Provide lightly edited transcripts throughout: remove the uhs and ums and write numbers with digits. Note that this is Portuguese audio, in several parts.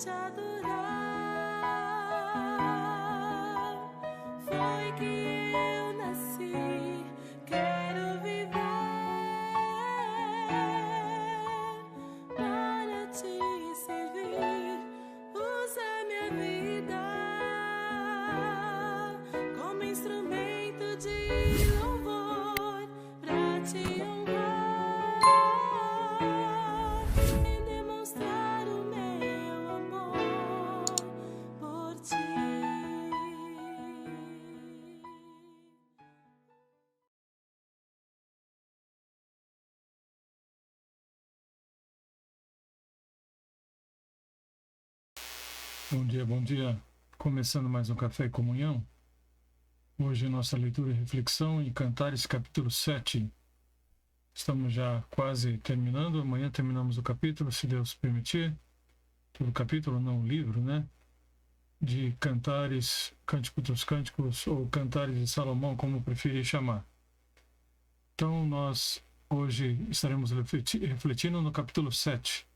te adorar. Foi que eu nasci, quero viver para te servir. Usa minha vida como instrumento de louvor pra te honrar e demonstrar o meu amor por ti. Bom dia, bom dia. Começando mais um Café e Comunhão. Hoje nossa leitura e reflexão em Cantares capítulo 7. Estamos já quase terminando. Amanhã terminamos o capítulo, se Deus permitir. O capítulo, não o livro, né? De Cantares, Cântico dos Cânticos ou Cantares de Salomão, como preferir chamar. Então nós hoje estaremos refletindo no capítulo 7.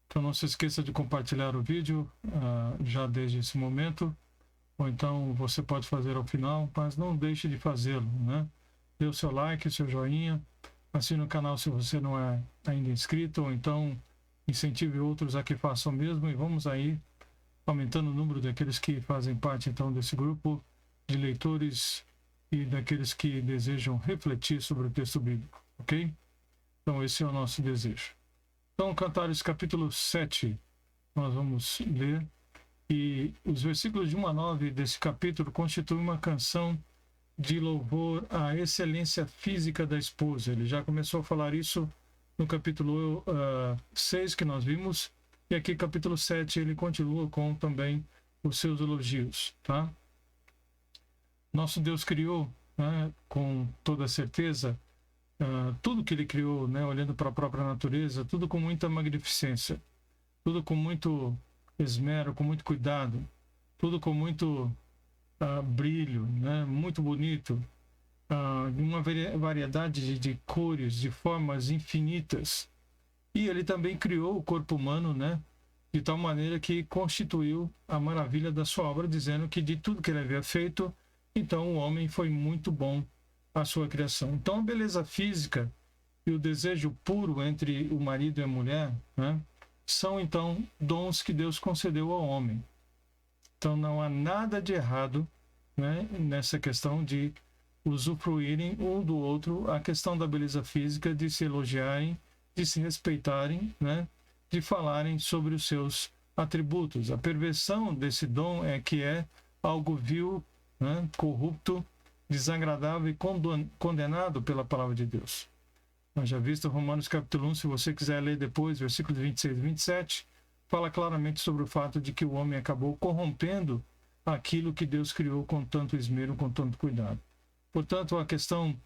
Então não se esqueça de compartilhar o vídeo já desde esse momento, ou então você pode fazer ao final, mas não deixe de fazê-lo, né? Dê o seu like, o seu joinha, assine o canal se você não é ainda inscrito, ou então incentive outros a que façam o mesmo, e vamos aí aumentando o número daqueles que fazem parte então desse grupo de leitores e daqueles que desejam refletir sobre o texto bíblico, ok? Então esse é o nosso desejo. Então, Cantares capítulo 7, nós vamos ler, e os versículos de 1 a 9 desse capítulo constituem uma canção de louvor à excelência física da esposa. Ele já começou a falar isso no capítulo 6 que nós vimos, e aqui capítulo 7 ele continua com também os seus elogios, tá? Nosso Deus criou, né, com toda certeza, tudo que ele criou, né, olhando para a própria natureza, tudo com muita magnificência, tudo com muito esmero, com muito cuidado, tudo com muito brilho, né, muito bonito, uma variedade de cores, de formas infinitas. E ele também criou o corpo humano, né, de tal maneira que constituiu a maravilha da sua obra, dizendo que de tudo que ele havia feito, então o homem foi muito bom a sua criação. Então a beleza física e o desejo puro entre o marido e a mulher, né, são então dons que Deus concedeu ao homem. Então não há nada de errado, né, nessa questão de usufruírem um do outro, a questão da beleza física, de se elogiarem, de se respeitarem, né, de falarem sobre os seus atributos. A perversão desse dom é que é algo vil, né, corrupto, desagradável e condenado pela palavra de Deus. Nós já visto Romanos capítulo 1, se você quiser ler depois, versículos 26 e 27, fala claramente sobre o fato de que o homem acabou corrompendo aquilo que Deus criou com tanto esmero, com tanto cuidado. Portanto, a questão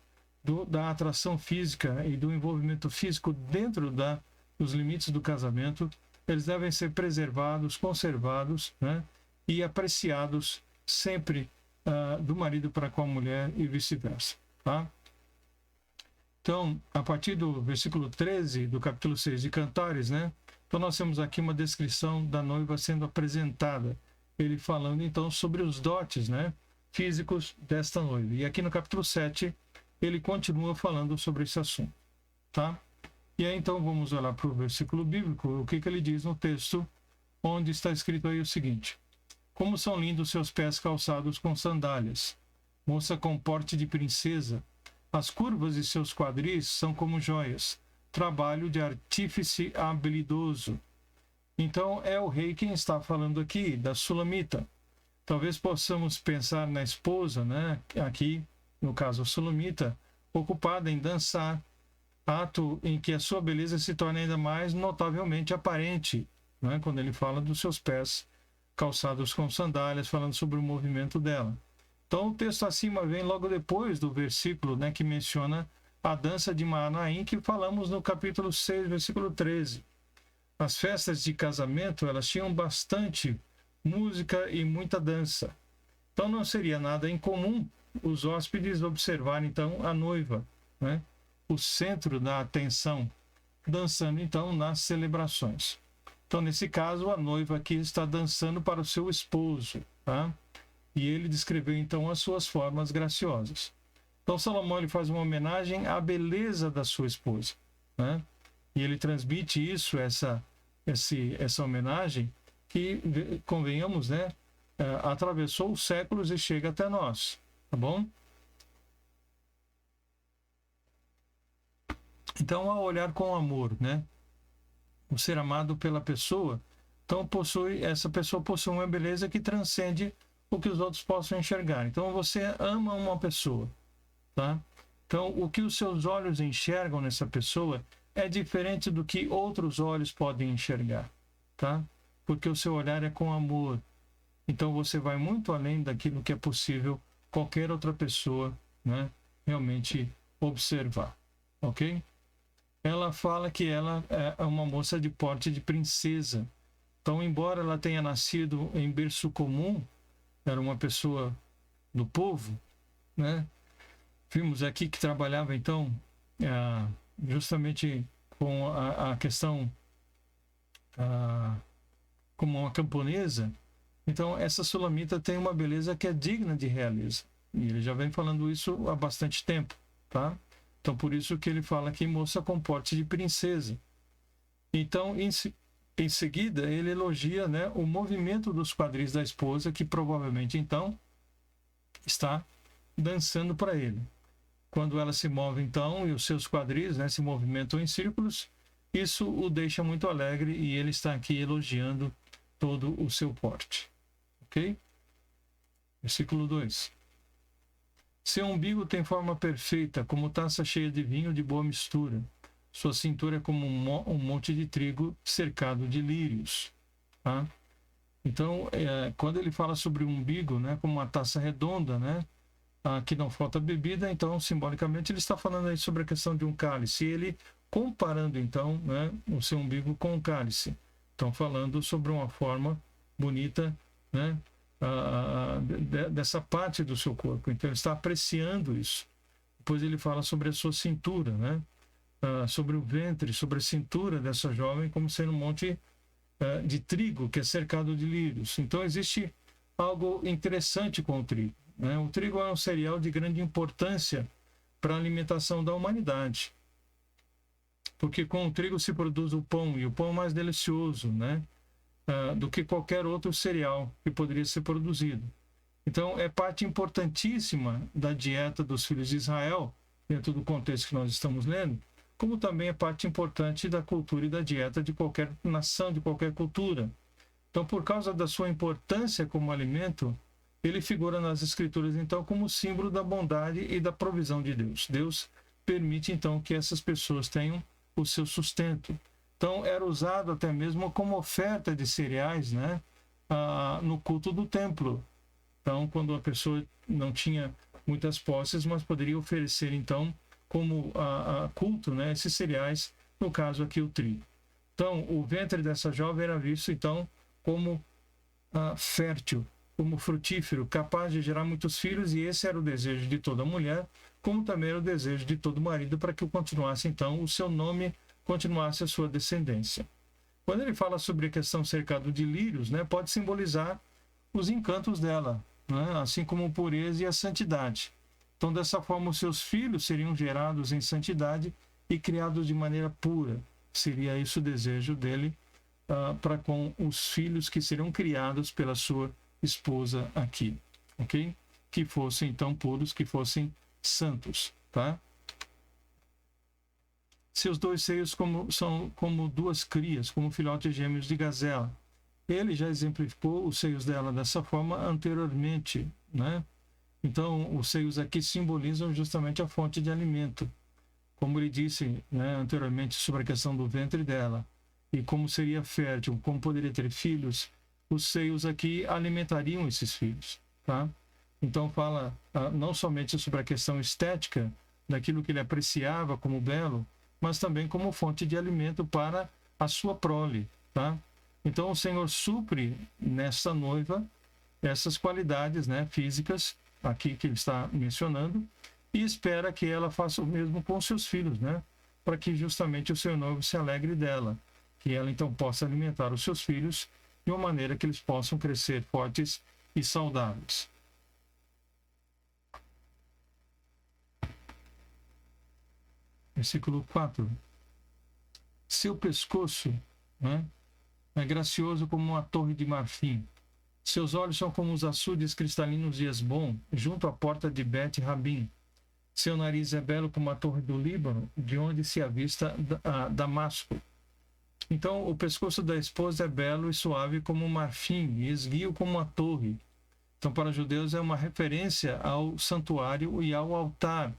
da atração física e do envolvimento físico dentro dos limites do casamento, eles devem ser preservados, conservados, né, e apreciados sempre do marido para com a mulher e vice-versa, tá? Então, a partir do versículo 13 do capítulo 6 de Cantares, né? Então nós temos aqui uma descrição da noiva sendo apresentada, ele falando então sobre os dotes, né, físicos desta noiva. E aqui no capítulo 7, ele continua falando sobre esse assunto, tá? E aí então vamos olhar para o versículo bíblico, o que ele diz no texto, onde está escrito aí o seguinte: como são lindos seus pés calçados com sandálias, moça com porte de princesa. As curvas de seus quadris são como joias, trabalho de artífice habilidoso. Então é o rei quem está falando aqui, da Sulamita. Talvez possamos pensar na esposa, né, aqui, no caso a Sulamita, ocupada em dançar, ato em que a sua beleza se torna ainda mais notavelmente aparente, né, quando ele fala dos seus pés calçados com sandálias, falando sobre o movimento dela. Então o texto acima vem logo depois do versículo, né, que menciona a dança de Maanaim, que falamos no capítulo 6, versículo 13. As festas de casamento, elas tinham bastante música e muita dança. Então não seria nada incomum os hóspedes observarem então a noiva, né, o centro da atenção, dançando então nas celebrações. Então, nesse caso, a noiva aqui está dançando para o seu esposo, tá? E ele descreveu, então, as suas formas graciosas. Então, Salomão ele faz uma homenagem à beleza da sua esposa, né? E ele transmite isso, essa homenagem, que, convenhamos, né? Atravessou os séculos e chega até nós, tá bom? Então, ao olhar com amor, né? O ser amado pela pessoa, então essa pessoa possui uma beleza que transcende o que os outros possam enxergar. Então, você ama uma pessoa, tá? Então, o que os seus olhos enxergam nessa pessoa é diferente do que outros olhos podem enxergar, tá? Porque o seu olhar é com amor. Então, você vai muito além daquilo que é possível qualquer outra pessoa, né, realmente observar, ok? Ela fala que ela é uma moça de porte de princesa. Então, embora ela tenha nascido em berço comum, era uma pessoa do povo, né? Vimos aqui que trabalhava, então, justamente com a questão como uma camponesa. Então, essa sulamita tem uma beleza que é digna de realeza. E ele já vem falando isso há bastante tempo, tá? Então, por isso que ele fala que moça com porte de princesa. Então, em seguida, ele elogia, né, o movimento dos quadris da esposa, que provavelmente, então, está dançando para ele. Quando ela se move, então, e os seus quadris, né, se movimentam em círculos, isso o deixa muito alegre e ele está aqui elogiando todo o seu porte. Ok? Versículo 2. Seu umbigo tem forma perfeita, como taça cheia de vinho de boa mistura. Sua cintura é como um monte de trigo cercado de lírios. Tá? Então, quando ele fala sobre o umbigo, né, como uma taça redonda, né, que não falta bebida, então, simbolicamente, ele está falando aí sobre a questão de um cálice. Ele comparando, então, né, o seu umbigo com o cálice. Então, falando sobre uma forma bonita, né, dessa parte do seu corpo. Então, ele está apreciando isso. Depois ele fala sobre a sua cintura, né, sobre o ventre, sobre a cintura dessa jovem, como sendo um monte de trigo que é cercado de lírios. Então, existe algo interessante com o trigo, né? O trigo é um cereal de grande importância para a alimentação da humanidade, porque com o trigo se produz o pão, e o pão é mais delicioso, né, do que qualquer outro cereal que poderia ser produzido. Então, é parte importantíssima da dieta dos filhos de Israel, dentro do contexto que nós estamos lendo, como também é parte importante da cultura e da dieta de qualquer nação, de qualquer cultura. Então, por causa da sua importância como alimento, ele figura nas Escrituras, então, como símbolo da bondade e da provisão de Deus. Deus permite, então, que essas pessoas tenham o seu sustento. Então, era usado até mesmo como oferta de cereais, né, no culto do templo. Então, quando a pessoa não tinha muitas posses, mas poderia oferecer, então, como culto, né, esses cereais, no caso aqui o trigo. Então, o ventre dessa jovem era visto, então, como fértil, como frutífero, capaz de gerar muitos filhos, e esse era o desejo de toda mulher, como também era o desejo de todo marido, para que continuasse, então, o seu nome, continuasse a sua descendência. Quando ele fala sobre a questão cercado de lírios, né, pode simbolizar os encantos dela, né, assim como a pureza e a santidade. Então, dessa forma, os seus filhos seriam gerados em santidade e criados de maneira pura. Seria isso o desejo dele para com os filhos que seriam criados pela sua esposa aqui, ok? Que fossem, então, puros, que fossem santos, tá? Seus dois seios são como duas crias, como filhotes gêmeos de gazela. Ele já exemplificou os seios dela dessa forma anteriormente, né? Então, os seios aqui simbolizam justamente a fonte de alimento. Como ele disse, né, anteriormente sobre a questão do ventre dela, e como seria fértil, como poderia ter filhos, os seios aqui alimentariam esses filhos, tá? Então, fala não somente sobre a questão estética, daquilo que ele apreciava como belo, mas também como fonte de alimento para a sua prole, tá? Então, o Senhor supre nessa noiva essas qualidades, né, físicas, aqui que ele está mencionando, e espera que ela faça o mesmo com seus filhos, né, para que justamente o seu noivo se alegre dela, que ela então possa alimentar os seus filhos de uma maneira que eles possam crescer fortes e saudáveis. Versículo 4. Seu pescoço, né, é gracioso como uma torre de marfim. Seus olhos são como os açudes cristalinos de Esbom, junto à porta de Bet-Rabim. Seu nariz é belo como a torre do Líbano, de onde se avista Damasco. Então, o pescoço da esposa é belo e suave como um marfim, e esguio como uma torre. Então, para os judeus é uma referência ao santuário e ao altar,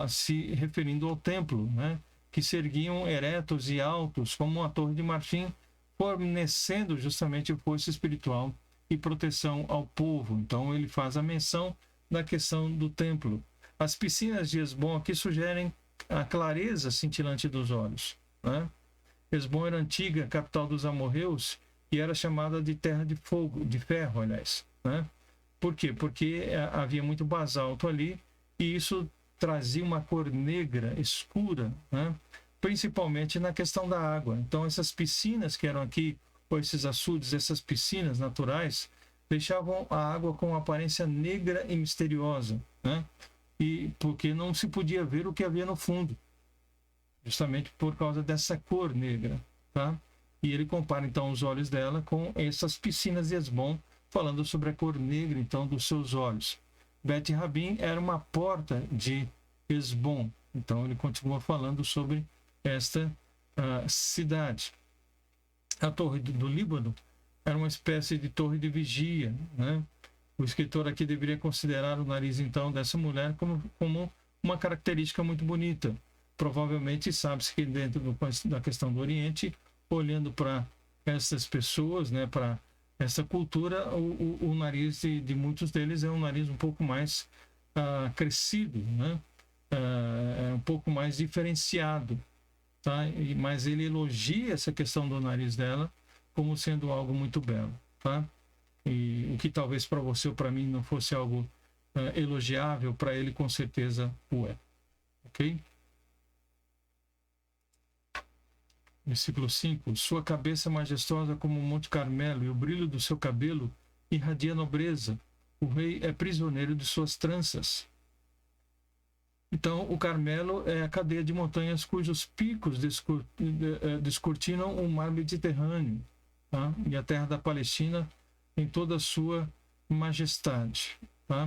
se referindo ao templo, né? Que se erguiam eretos e altos como uma torre de marfim, fornecendo justamente força espiritual e proteção ao povo. Então, ele faz a menção da questão do templo. As piscinas de Esbom aqui sugerem a clareza cintilante dos olhos, né? Esbom era a antiga capital dos amorreus e era chamada de terra de fogo, de ferro, aliás, né? Por quê? Porque havia muito basalto ali e isso trazia uma cor negra, escura, né? Principalmente na questão da água. Então, essas piscinas que eram aqui, ou esses açudes, essas piscinas naturais, deixavam a água com uma aparência negra e misteriosa, né? E porque não se podia ver o que havia no fundo, justamente por causa dessa cor negra, tá? E ele compara então os olhos dela com essas piscinas de Esbom, falando sobre a cor negra então dos seus olhos. Bet-Rabim era uma porta de Esbom, então ele continua falando sobre esta cidade. A torre do Líbano era uma espécie de torre de vigia, né? O escritor aqui deveria considerar o nariz, então, dessa mulher como uma característica muito bonita. Provavelmente sabe-se que dentro da questão do Oriente, olhando para essas pessoas, né, para essa cultura, o nariz de muitos deles é um nariz um pouco mais crescido, né? É um pouco mais diferenciado, tá? Mas ele elogia essa questão do nariz dela como sendo algo muito belo, tá? E o que talvez para você ou para mim não fosse algo elogiável, para ele com certeza o é. Ok? Versículo 5. Sua cabeça é majestosa como o Monte Carmelo, e o brilho do seu cabelo irradia nobreza. O rei é prisioneiro de suas tranças. Então, o Carmelo é a cadeia de montanhas cujos picos descortinam o mar Mediterrâneo, tá? E a terra da Palestina em toda a sua majestade, tá?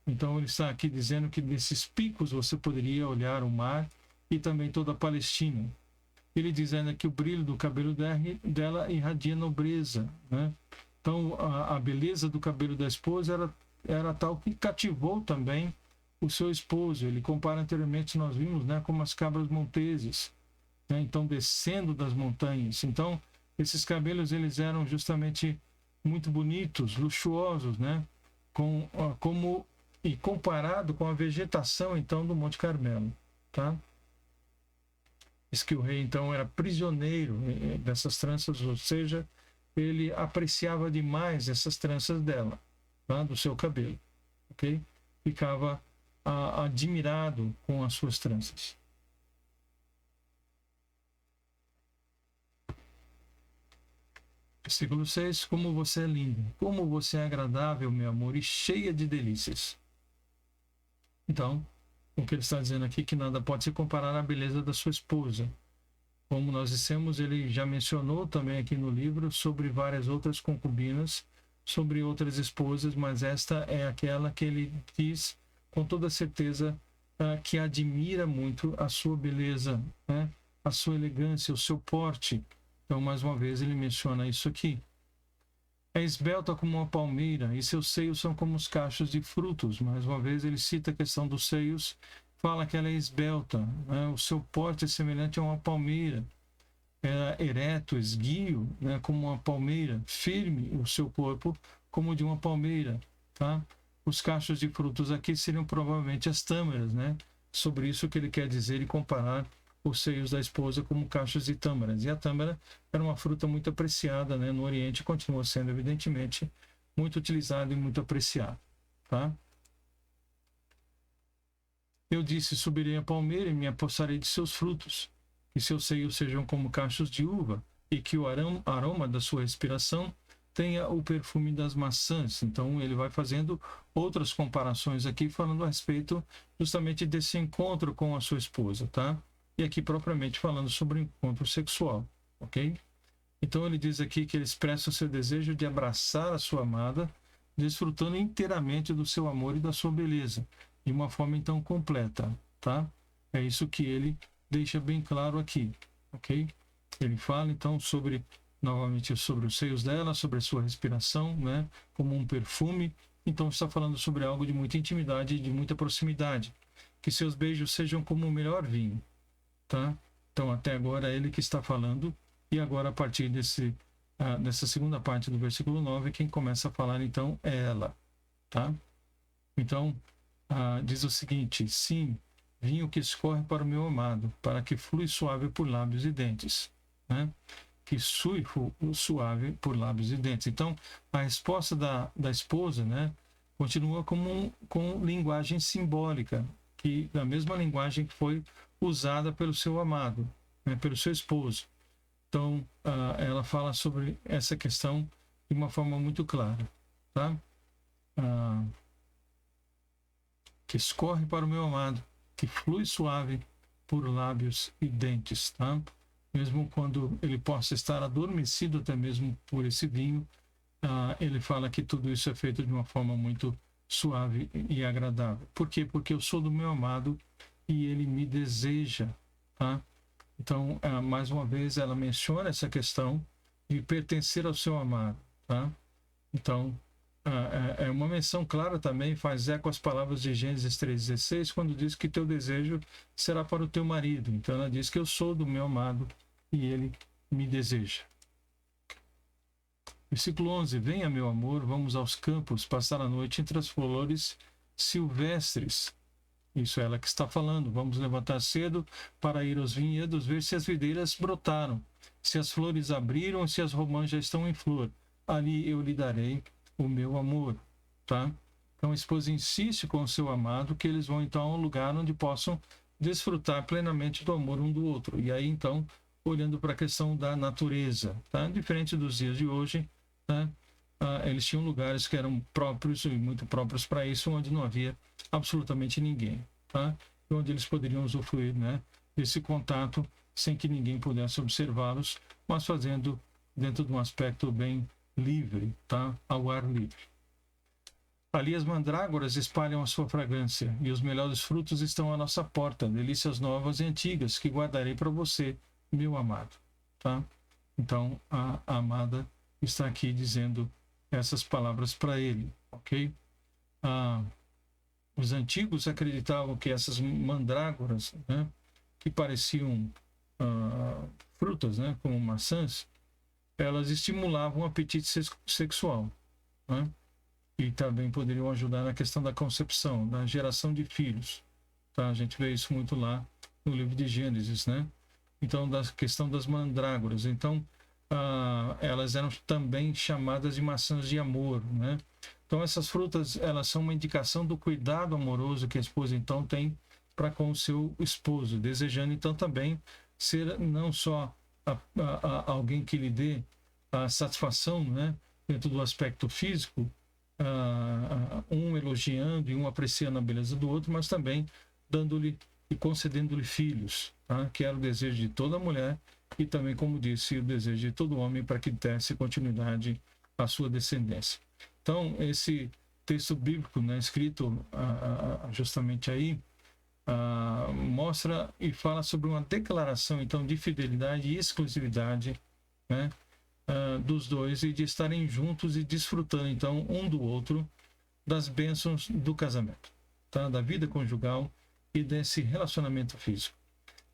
Então ele está aqui dizendo que desses picos você poderia olhar o mar e também toda a Palestina. Ele diz ainda que o brilho do cabelo dela irradia nobreza, né? Então a beleza do cabelo da esposa era tal que cativou também o seu esposo. Ele compara anteriormente, nós vimos, né, como as cabras monteses, né? Então descendo das montanhas. Então esses cabelos eles eram justamente muito bonitos, luxuosos, né? E comparado com a vegetação então do Monte Carmelo, tá? Diz que o rei então era prisioneiro dessas tranças, ou seja, ele apreciava demais essas tranças dela, tá? Do seu cabelo, ok? Ficava admirado com as suas tranças. Versículo 6. Como você é linda, como você é agradável, meu amor, e cheia de delícias. Então, o que ele está dizendo aqui é que nada pode se comparar à beleza da sua esposa. Como nós dissemos, ele já mencionou também aqui no livro sobre várias outras concubinas, sobre outras esposas, mas esta é aquela que ele diz com toda certeza que admira muito a sua beleza, né? A sua elegância, o seu porte. Então, mais uma vez, ele menciona isso aqui. É esbelta como uma palmeira, e seus seios são como os cachos de frutos. Mais uma vez, ele cita a questão dos seios, fala que ela é esbelta, né? O seu porte é semelhante a uma palmeira. É ereto, esguio, né? Como uma palmeira, firme o seu corpo, como o de uma palmeira, tá? Os cachos de frutos aqui seriam provavelmente as tâmaras, né? Sobre isso que ele quer dizer e comparar os seios da esposa como cachos de tâmaras. E a tâmara era uma fruta muito apreciada, né? No Oriente, continua sendo, evidentemente, muito utilizada e muito apreciada, tá? Eu disse, subirei a palmeira e me apossarei de seus frutos, que seus seios sejam como cachos de uva, e que o aroma da sua respiração tenha o perfume das maçãs. Então ele vai fazendo outras comparações aqui, falando a respeito justamente desse encontro com a sua esposa, tá? E aqui propriamente falando sobre o encontro sexual, ok? Então ele diz aqui que ele expressa o seu desejo de abraçar a sua amada, desfrutando inteiramente do seu amor e da sua beleza, de uma forma então completa, tá? É isso que ele deixa bem claro aqui, ok? Ele fala então novamente sobre os seios dela, sobre a sua respiração, né? Como um perfume. Então está falando sobre algo de muita intimidade e de muita proximidade. Que seus beijos sejam como o melhor vinho, tá? Então até agora é ele que está falando, e agora a partir dessa segunda parte do versículo 9, quem começa a falar então é ela, tá? Então diz o seguinte: sim, vinho que escorre para o meu amado, para que flui suave por lábios e dentes, né? Que flui suave por lábios e dentes. Então a resposta da esposa, né, continua com linguagem simbólica, que da mesma linguagem que foi usada pelo seu amado, né, pelo seu esposo. Então ela fala sobre essa questão de uma forma muito clara, tá? Que escorre para o meu amado, que flui suave por lábios e dentes, tá? Mesmo quando ele possa estar adormecido até mesmo por esse vinho, ele fala que tudo isso é feito de uma forma muito suave e agradável. Por quê? Porque eu sou do meu amado e ele me deseja, tá? Então, mais uma vez, ela menciona essa questão de pertencer ao seu amado, tá? Então, é uma menção clara também, faz eco às palavras de Gênesis 3,16, quando diz que teu desejo será para o teu marido. Então, ela diz que eu sou do meu amado e ele me deseja. Versículo 11: venha, meu amor, vamos aos campos, passar a noite entre as flores silvestres. Isso é ela que está falando. Vamos levantar cedo para ir aos vinhedos, ver se as videiras brotaram, se as flores abriram, se as romãs já estão em flor. Ali eu lhe darei o meu amor, tá? Então a esposa insiste com o seu amado que eles vão então a um lugar onde possam desfrutar plenamente do amor um do outro. E aí então, olhando para a questão da natureza, tá? Diferente dos dias de hoje, tá? Eles tinham lugares que eram próprios e muito próprios para isso, onde não havia absolutamente ninguém, tá? E onde eles poderiam usufruir, né, desse contato sem que ninguém pudesse observá-los, mas fazendo dentro de um aspecto bem livre, tá? Ao ar livre. Ali as mandrágoras espalham a sua fragrância e os melhores frutos estão à nossa porta, delícias novas e antigas que guardarei para você, meu amado, tá? Então a amada está aqui dizendo essas palavras para ele, ok? Os antigos acreditavam que essas mandrágoras, né, que pareciam frutas, né, como maçãs, elas estimulavam o apetite sexual, né? E também poderiam ajudar na questão da concepção, da geração de filhos, tá? A gente vê isso muito lá no livro de Gênesis, né? Então, da questão das mandrágoras. Então, elas eram também chamadas de maçãs de amor, né? Então essas frutas, elas são uma indicação do cuidado amoroso que a esposa então tem para com o seu esposo, desejando então também ser não só alguém que lhe dê a satisfação, né, dentro do aspecto físico, um elogiando e um apreciando a beleza do outro, mas também dando-lhe e concedendo-lhe filhos, tá? Que era o desejo de toda mulher e também, como disse, o desejo de todo homem para que desse continuidade à sua descendência. Então, esse texto bíblico, né, escrito justamente aí, mostra e fala sobre uma declaração, então, de fidelidade e exclusividade, né, dos dois e de estarem juntos e desfrutando, então, um do outro das bênçãos do casamento, tá? Da vida conjugal e desse relacionamento físico.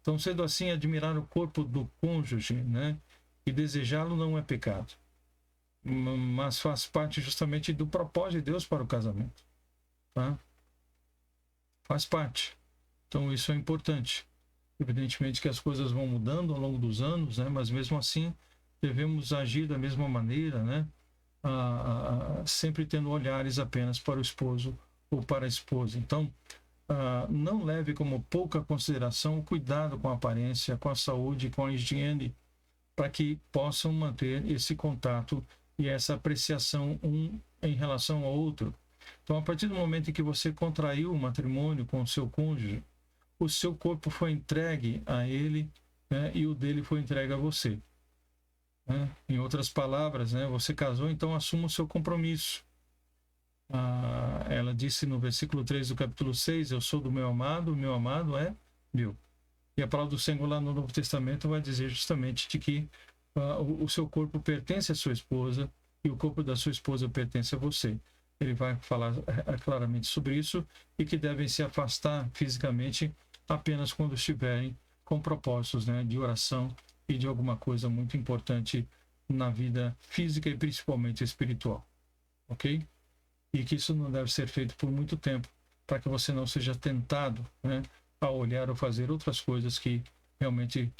Então, sendo assim, admirar o corpo do cônjuge, né, e desejá-lo não é pecado, mas faz parte justamente do propósito de Deus para o casamento, tá? Faz parte. Então isso é importante. Evidentemente que as coisas vão mudando ao longo dos anos, né? Mas mesmo assim devemos agir da mesma maneira, né? Sempre tendo olhares apenas para o esposo ou para a esposa. Então não leve como pouca consideração o cuidado com a aparência, com a saúde, com a higiene para que possam manter esse contato e essa apreciação um em relação ao outro. Então, a partir do momento em que você contraiu o matrimônio com o seu cônjuge, o seu corpo foi entregue a ele, né, e o dele foi entregue a você. Né? Em outras palavras, né, você casou, então assuma o seu compromisso. Ela disse no versículo 3 do capítulo 6, eu sou do meu amado, o meu amado é meu. E a palavra do Senhor lá no Novo Testamento vai dizer justamente de que o seu corpo pertence à sua esposa e o corpo da sua esposa pertence a você. Ele vai falar claramente sobre isso e que devem se afastar fisicamente apenas quando estiverem com propósitos, né, de oração e de alguma coisa muito importante na vida física e principalmente espiritual. Ok? E que isso não deve ser feito por muito tempo, para que você não seja tentado, né, a olhar ou fazer outras coisas que realmente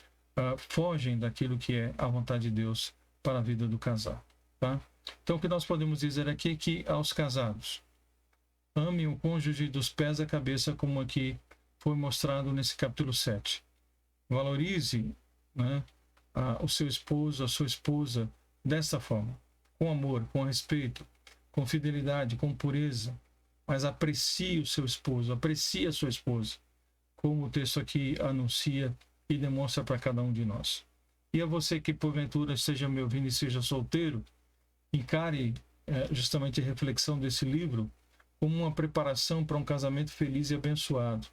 fogem daquilo que é a vontade de Deus para a vida do casal. Tá? Então, o que nós podemos dizer aqui é que aos casados, amem o cônjuge dos pés à cabeça, como aqui foi mostrado nesse capítulo 7. Valorize, né, o seu esposo, a sua esposa, dessa forma, com amor, com respeito, com fidelidade, com pureza, mas aprecie o seu esposo, aprecie a sua esposa, como o texto aqui anuncia e demonstra para cada um de nós. E a você que porventura esteja me ouvindo e seja solteiro, encare justamente a reflexão desse livro como uma preparação para um casamento feliz e abençoado,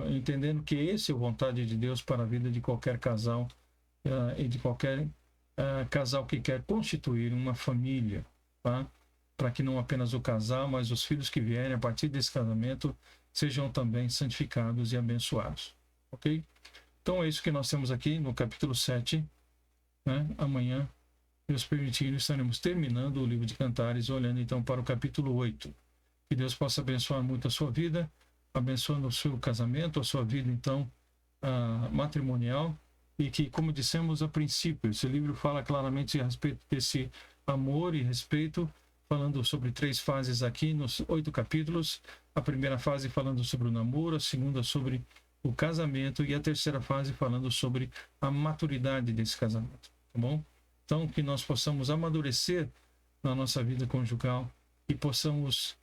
entendendo que esse é a vontade de Deus para a vida de qualquer casal e de qualquer casal que quer constituir uma família, tá? Para que não apenas o casal, mas os filhos que vierem a partir desse casamento sejam também santificados e abençoados. Ok? Então é isso que nós temos aqui no capítulo 7. Né? Amanhã, Deus permitindo, estaremos terminando o livro de Cantares, olhando então para o capítulo 8. Que Deus possa abençoar muito a sua vida, abençoando o seu casamento, a sua vida então matrimonial, e que, como dissemos a princípio, esse livro fala claramente a respeito desse amor e respeito, falando sobre 3 fases aqui nos 8 capítulos. A primeira fase falando sobre o namoro, a segunda sobre o casamento e a terceira fase falando sobre a maturidade desse casamento, tá bom? Então, que nós possamos amadurecer na nossa vida conjugal e possamos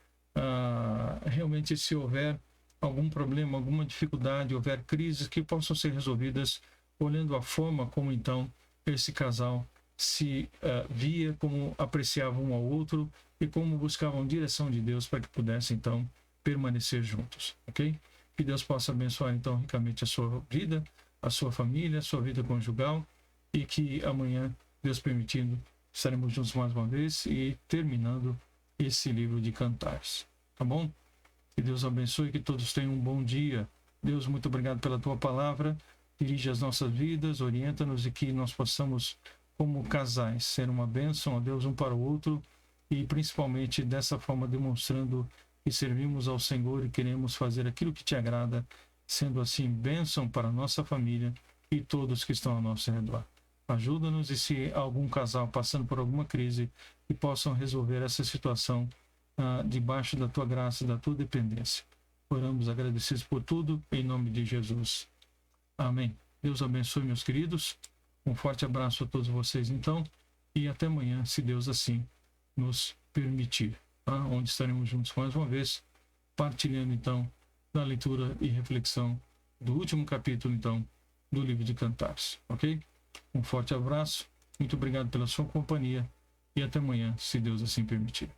realmente, se houver algum problema, alguma dificuldade, houver crises, que possam ser resolvidas olhando a forma como então esse casal se via, como apreciavam um ao outro e como buscavam direção de Deus para que pudessem então permanecer juntos, ok? Que Deus possa abençoar então ricamente a sua vida, a sua família, a sua vida conjugal, e que amanhã, Deus permitindo, estaremos juntos mais uma vez e terminando esse livro de Cantares, tá bom? Que Deus abençoe, que todos tenham um bom dia. Deus, muito obrigado pela tua palavra, dirige as nossas vidas, orienta-nos e que nós possamos, como casais, ser uma bênção a Deus um para o outro e principalmente dessa forma demonstrando que servimos ao Senhor e queremos fazer aquilo que te agrada, sendo assim bênção para a nossa família e todos que estão ao nosso redor. Ajuda-nos, e se algum casal passando por alguma crise, que possam resolver essa situação debaixo da tua graça e da tua dependência. Oramos agradecidos por tudo, em nome de Jesus. Amém. Deus abençoe, meus queridos. Um forte abraço a todos vocês, então, e até amanhã, se Deus assim nos permitir, tá? Onde estaremos juntos mais uma vez, partilhando, então, da leitura e reflexão do último capítulo, então, do livro de Cantares, ok? Um forte abraço, muito obrigado pela sua companhia e até amanhã, se Deus assim permitir.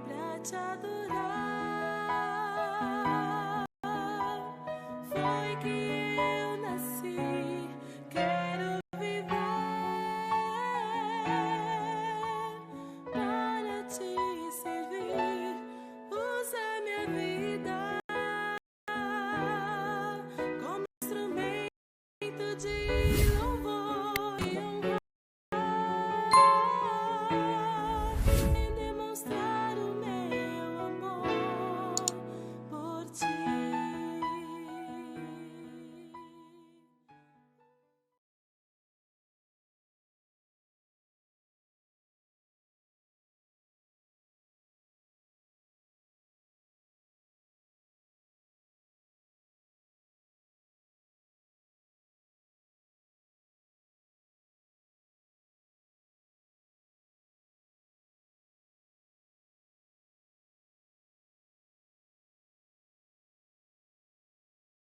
Pra te adorar, foi que eu nasci. Quero viver para te servir. Usa minha vida como instrumento de